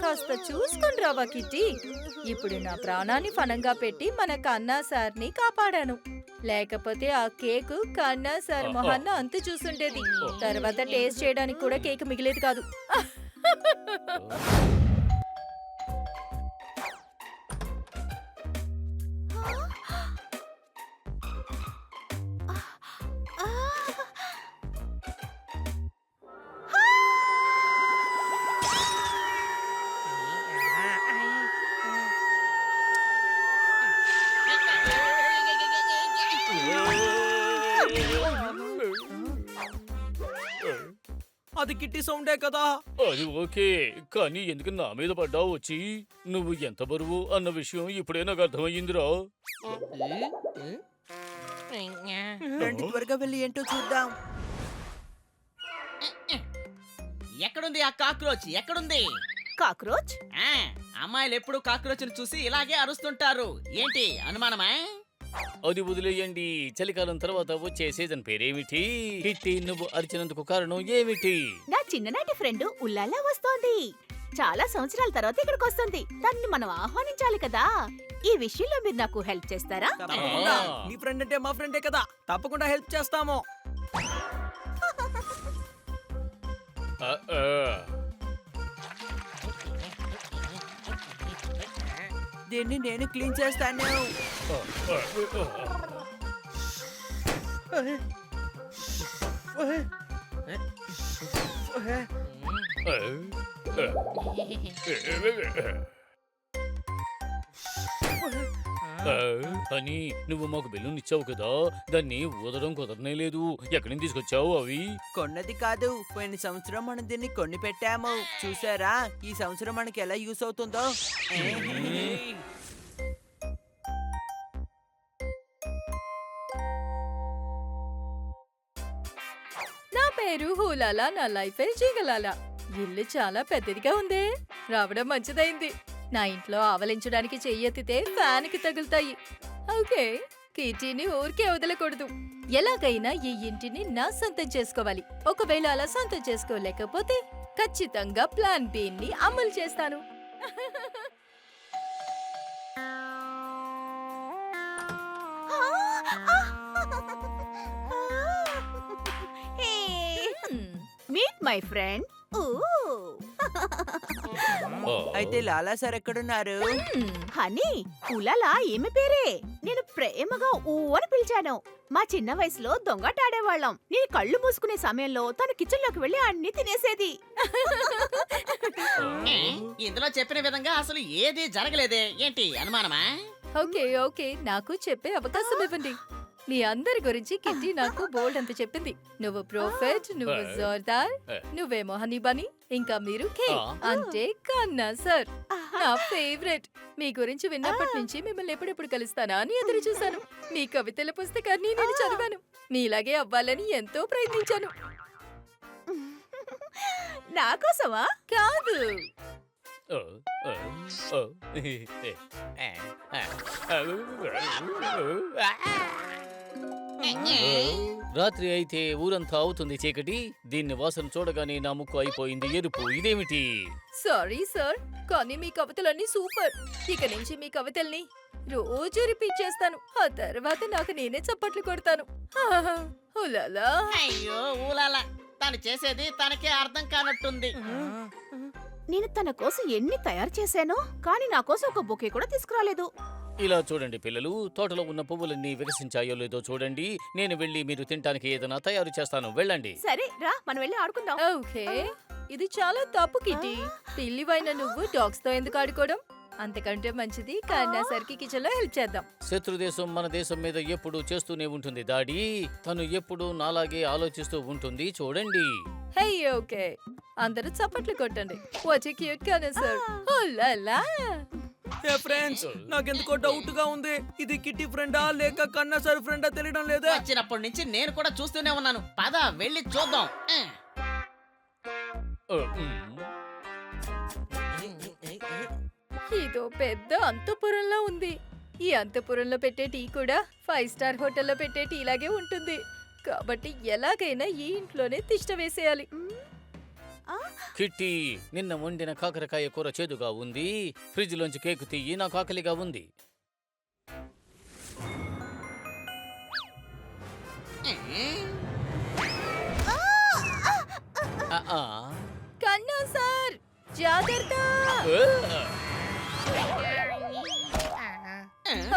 కాస్త చూసుకుని రావా కిట్టి. ఇప్పుడు నా ప్రాణాన్ని ఫనంగా పెట్టి మన కన్నా సార్ని కాపాడాను. లేకపోతే ఆ కేకు కన్నా సార్ మొహాన్న అంతు చూసుండేది. తర్వాత టేస్ట్ చేయడానికి కూడా కేక్ మిగిలేది కాదు. అది కిట్టి సౌండే కదా. అది ఓకే, కానీ ఎందుకు నా మీద పడ్డావు వచ్చి? నువ్వు ఎంత బరువు అన్న విషయం ఇప్పుడే నాకు అర్థమయ్యిందిరా. రండి త్వరగా వెళ్ళి ఏంటో చూద్దాం. ఎక్కడుంది ఆ కాక్రోచ్? ఎక్కడుంది? కాక్రోచ్? ఆ, అమ్మాయిలు ఎప్పుడు కాక్రోచ్ని చూసి ఇలాగే అరుస్తుంటారు. ఏంటి అనుమానమా? అది వదిలేయండి. చలికాలం తర్వాత వచ్చే సీజన్ పేరేమిటి? కిట్టి, నువ్వు అరిచినందుకు కారణం ఏమిటి? నా చిన్ననాటి ఫ్రెండ్ ఉల్లాలా వస్తోంది. చాలా సంవత్సరాల తర్వాత ఇక్కడికి వస్తుంది. దాన్ని మనం ఆహ్వానించాలి కదా. ఈ విషయంలో మీరు నాకు హెల్ప్ చేస్తారా? తప్పకుండా. నీ ఫ్రెండ్ అంటే మా ఫ్రెండే కదా, తప్పకుండా హెల్ప్ చేస్తాము. ఆ, ఆ. దీన్ని నేను క్లీన్ చేస్తాను. అని నువ్వు మాకు బెలూన్ ఇచ్చావు కదా, దాన్ని ఊదడం కుదరనే లేదు. ఎక్కడి నుంచి తీసుకొచ్చావు అవి? కొన్నది కాదు, పోయిన సంవత్సరం మనం దీన్ని కొని పెట్టాము. చూసారా ఈ సంవత్సరం మనకి ఎలా యూస్ అవుతుందో. నా పేరు హూలాలా, నా లైఫే జీగలాలా. ఇల్లు చాలా పెద్దదిగా ఉందే. రావడం మంచిదైంది. నా ఇంట్లో ఆవలించడానికి చెయ్యెత్తితే ఫ్యాన్కి తగులుతాయి. ఓకే, కిటీని ఊరికే వదలకూడదు. ఎలాగైనా ఈ ఇంటిని నా సొంతం చేసుకోవాలి. ఒకవేళ అలా సొంతం చేసుకోలేకపోతే ఖచ్చితంగా ప్లాన్ బి ని అమలు చేస్తాను. Meet my friend. అయితే లాలా సార్ ఎక్కడున్నారు? హనీ, ఉలాలా ఈమె పేరే. నేను ప్రేమగా ఊ అని పిలిచాను. మా చిన్న వయసులో దొంగటాడేవాళ్ళం. నేను కళ్ళు మూసుకునే సమయంలో తను కిచెన్ లోకి వెళ్లి అన్ని తినేసేది. ఇందులో చెప్పిన విధంగా అసలు ఏది జరగలేదే. ఏంటి అనుమానమా? ఓకే ఓకే, నాకు చెప్పే అవకాశం ఇవ్వండి. మీ అందరి గురించి కిట్టి నాకు బోల్డ్ అంత చెప్పింది. నువ్వు ప్రోఫెట్, నువ్వు జోర్దార్, నువ్వేమో హనీ బనీ, ఇంకా మీరు కే అంటే కన్నా సార్. నా ఫేవరెట్. మీ గురించి విన్నప్పటి నుంచి మిమ్మల్ని ఎప్పుడెప్పుడు కలుస్తానా అని ఎదురు చూశాను. మీ కవితల పుస్తకాన్ని నేను చదివాను. మీలాగే అవ్వాలని ఎంతో ప్రయత్నించాను. నా కోసమా? కాదు, రాత్రి అయితే ఊరంతా అవుతుంది చీకటి. దీన్ని వాసన చూడగానే నా ముక్కు అయిపోయింది ఎరుపు. ఇదేమిటి? సారీ సార్, కానీ మీ కవితలన్నీ సూపర్. ఇక నుంచి మీ కవితల్ని రోజు రిపీట్ చేస్తాను. ఆ తర్వాత నాకు నేనే చప్పట్లు కొడతాను. ఉలాలా. అయ్యో ఊలాల, తను చేసేది తనకే అర్థం కానట్టుంది. నేను తన కోసం ఎన్ని తయారు చేశానో, కానీ నా కోసం ఒక బొకే కూడా తీసుకురాలేదు. ఇలా చూడండి పిల్లలు, తోటలో ఉన్న పువ్వులన్నీ వికసించాయో లేదో చూడండి. నేను వెళ్ళి మీరు తినడానికి ఏదైనా తయారు చేస్తాను. వెళ్ళండి. సరే రా, మనం వెళ్ళి ఆడుకుందాం. ఓకే, ఇది చాలా తప్పు కిట్టి. పిల్లివైన నువ్వు డాగ్స్ తో ఎందుకు ఆడుకోవడం? అంతకంటే మంచిది కన్నా సరికి కిచెన్ లో హెల్ప్ చేద్దాం. శత్రుదేశం మన దేశం మీద ఎప్పుడు చేస్తూనే ఉంటుంది దాడి. తను ఎప్పుడు నాలాగే ఆలోచిస్తూ ఉంటుంది. చూడండి. హే ఓకే, అందరూ చప్పట్లు కొట్టండి. వాట్ ఏ క్యూట్ కన్నా సార్. ఓలాలా. హే ఫ్రెండ్స్, నాకెందుకో డౌట్ గా ఉంది. ఇది కిట్టి ఫ్రెండా లేక కన్నా సార్ ఫ్రెండా తెలియడం లేదే. వచ్చినప్పటి నుంచి నేను కూడా చూస్తూనే ఉన్నాను. పద వెళ్ళి చూద్దాం. ఇదో పెద్ద అంతఃపురంలో ఉంది. ఈ అంతఃపురంలో పెట్టే టీ కూడా 5 స్టార్ హోటల్లో పెట్టే టీ లాగే ఉంటుంది. కాబట్టి ఎలాగైనా ఈ ఇంట్లోనే తిష్ట వేసేయాలి. కిట్టి, నిన్న వండిన కాకరకాయ కూర చేదుగా ఉంది. ఫ్రిడ్జ్ లోంచి కేకు తీయి, నాకు ఆకలిగా ఉంది. ఆ, ఆ. కన్నా సార్ జాగ్రత్త.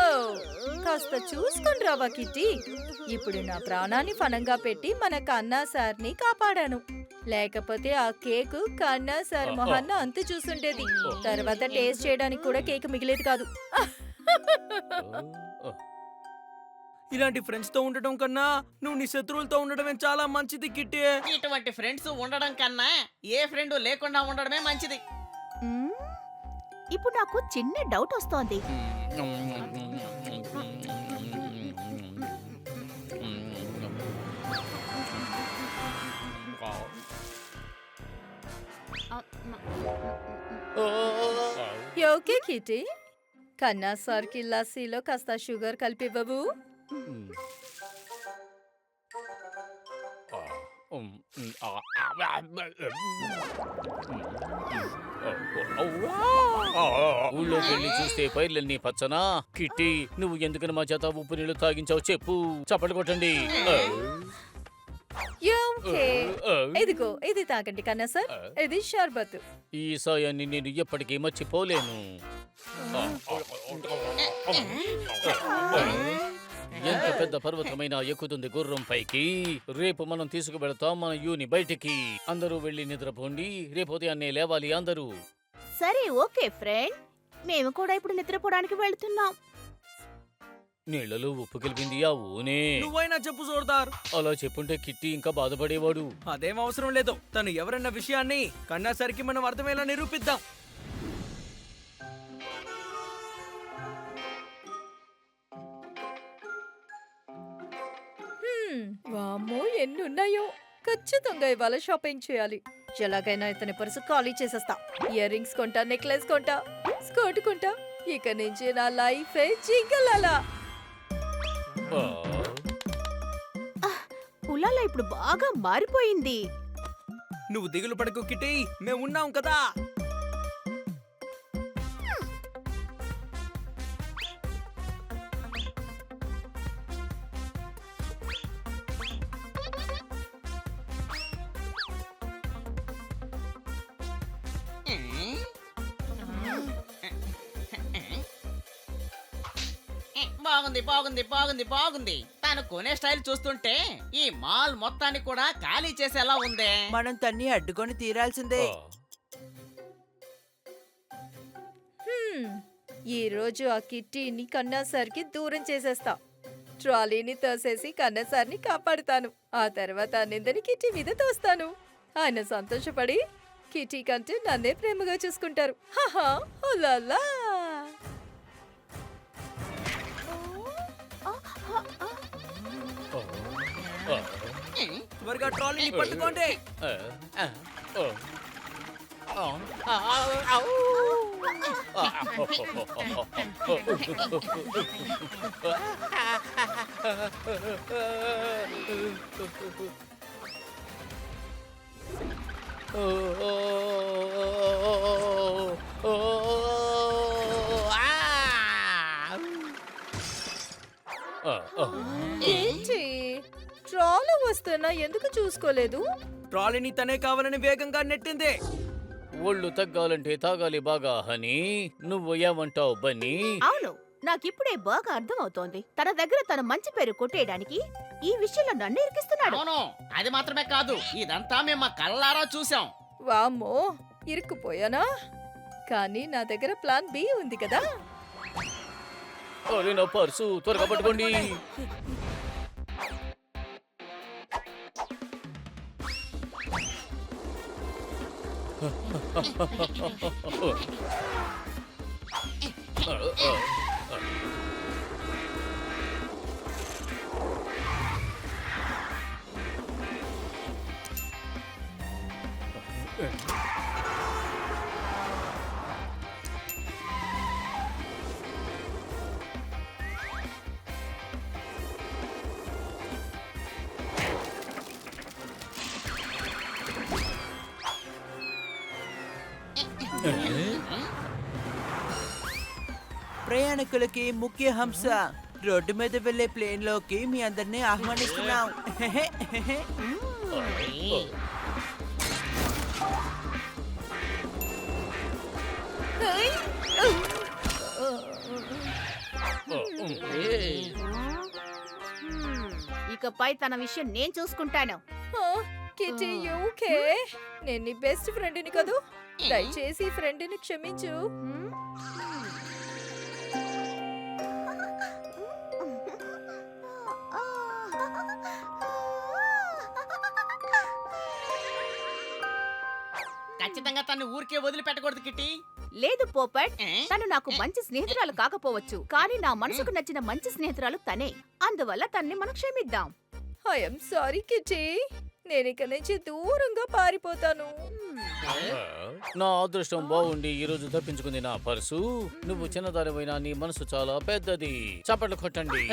ఓ, కాస్త చూసుకుని రావా కిట్టి. ఇప్పుడు నా ప్రాణాన్ని ఫనంగా పెట్టి మన కన్నా సార్ని కాపాడాను. లేకపోతే ఆ కేకు కన్నా సార్ మొహన్న అంతు చూసుండేది. తర్వాత టేస్ట్ చేయడానికి కూడా కేక్ మిగిలేదు కాదు. ఇలాంటి ఫ్రెండ్స్ తో ఉండటం కన్నా నువ్వు నీ శత్రువులతో ఉండడమే చాలా మంచిది కిట్టి. ఇటువంటి ఫ్రెండ్స్ ఉండడం కన్నా ఏ ఫ్రెండ్ లేకుండా ఉండడమే మంచిది. మ్మ్, ఇప్పుడు నాకు చిన్న డౌట్ వస్తోంది. ఓకే కిట్టి, కన్నా సార్కి లస్సీలో కాస్త షుగర్ కలిపివ్వవు. ఊళ్ళోకి వెళ్ళి చూస్తే పైర్లన్నీ పచ్చనా. కిట్టి, నువ్వు ఎందుకని మా చేత ఉప్పు నీళ్లు తాగించావు చెప్పు. చప్పట్లు కొట్టండి. ఓకే, ఇదిగో ఇది తాగండి కన్నా సార్, ఇది షర్బత్. ఈ సాయాన్ని నేను ఎప్పటికీ మర్చిపోలేను. ఎంత పెద్ద పర్వతమైనా ఎక్కుతుంది గుర్రం పైకి. రేపు మనం తీసుకువెళతాం మన యూని బయటికి. అందరూ వెళ్ళి నిద్రపోండి, రేపు ఉదయాన్నే లేవాలి అందరూ. సరే ఓకే ఫ్రెండ్, మేము కూడా ఇప్పుడు నిద్రపోవడానికి వెళ్తున్నాం. నీళ్లలో ఉప్పు కలిపింది ఆ ఊనే. నువ్వైనా చెప్పు జోర్దార్. అలా చెప్పుంటే కిట్టి ఇంకా బాధపడేవాడు. అదేం అవసరం లేదు. తను ఎవరన్న విషయాన్ని కన్నా సరికి మనం అర్థమయ్యేలా నిరూపిద్దాం. వామ్మో ఎన్నున్నాయో. ఖచ్చితంగా ఇవాళ షాపింగ్ చేయాలి. ఎలాగైనా ఇతని పర్సు ఖాళీ చేసేస్తా. ఇయర్ రింగ్స్ కొంటా, నెక్లెస్ కొంటా, స్కర్ట్ కొంటా. ఇక నుంచి నా లైఫ్ జింగలాలా. ఉలాలా ఇప్పుడు బాగా మారిపోయింది. నువ్వు దిగులు పడకు కిట్టి, మేము ఉన్నాం కదా. బాగుంది బాగుంది బాగుంది బాగుంది. తను కొనే స్టైల్ చూస్తుంటే ఈ మాల్ మొత్తాన్ని కూడా ఖాళీ చేసేలా ఉందే. మనం తన్ని అడ్డుకొని తీరాల్సిందే. ఈ రోజు ఆ కిట్టీని కన్నా సార్కి దూరం చేసేస్తా. ట్రాలీని తోసేసి కన్నా సార్ని కాపాడుతాను. ఆ తర్వాత ఆ నిందని కిట్టి మీద తోస్తాను. ఆయన సంతోషపడి కిట్టి కంటే నన్నే ప్రేమగా చూసుకుంటారు. హహా, ఓలాలా. త్వరగా ట్రాలీని పట్టుకోండి. ఏంటి ట్రాలీ వస్తున్నా ఎందుకు చూసుకోలేదు? ట్రాలీని తనే కావాలని వేగంగా నెట్టింది. ఒళ్ళు తగ్గాలంటే తాగాలి బాగా హనీ. నువ్వు ఏమంటావు బన్నీ? అవును, నాకిప్పుడే బాగా అర్థమవుతోంది. తన దగ్గర తన మంచి పేరు కొట్టేయడానికి ఈ విషయంలో నన్ను ఇరికిస్తున్నాడు. అవును, అది మాత్రమే కాదు, ఇదంతా మేము మా కళ్ళారా చూసాం. వామ్మో, ఇరుక్కుపోయానా? కానీ నా దగ్గర ప్లాన్ బి ఉంది కదా. నా పర్సు త్వరగా పట్టుకోండి. ప్రయాణికులకి ముఖ్య హంస రోడ్డు మీద వెళ్లే ప్లేన్ లోకి మీ అందరినీ ఆహ్వానిస్తున్నాం. ఇకపై తన విషయం నేను చూసుకుంటాను. కిటీ యూకే నేను నీ బెస్ట్ ఫ్రెండ్ని కదూ, దయచేసి ఈ ఫ్రెండ్ని క్షమించు. ఖచ్చితంగా తను ఊరికే వదిలిపెట్టకూడదు కిట్టి. లేదు పోపట్, ఏ? తను నాకు మంచి స్నేహితురాలు కాకపోవచ్చు, కానీ నా మనసుకు నచ్చిన మంచి స్నేహితురాలు తనే. అందువల్ల తన్ని మనం క్షమిద్దాం. ఐఎమ్ సారీ కిటీ, నేను ఇక నుంచి దూరంగా పారిపోతాను. నా అదృష్టం బాగుండి ఈ రోజు తప్పించుకుంది నా పర్సు. నువ్వు చిన్నదానివైనా నీ మనసు చాలా పెద్దది. చప్పట్లు కొట్టండి.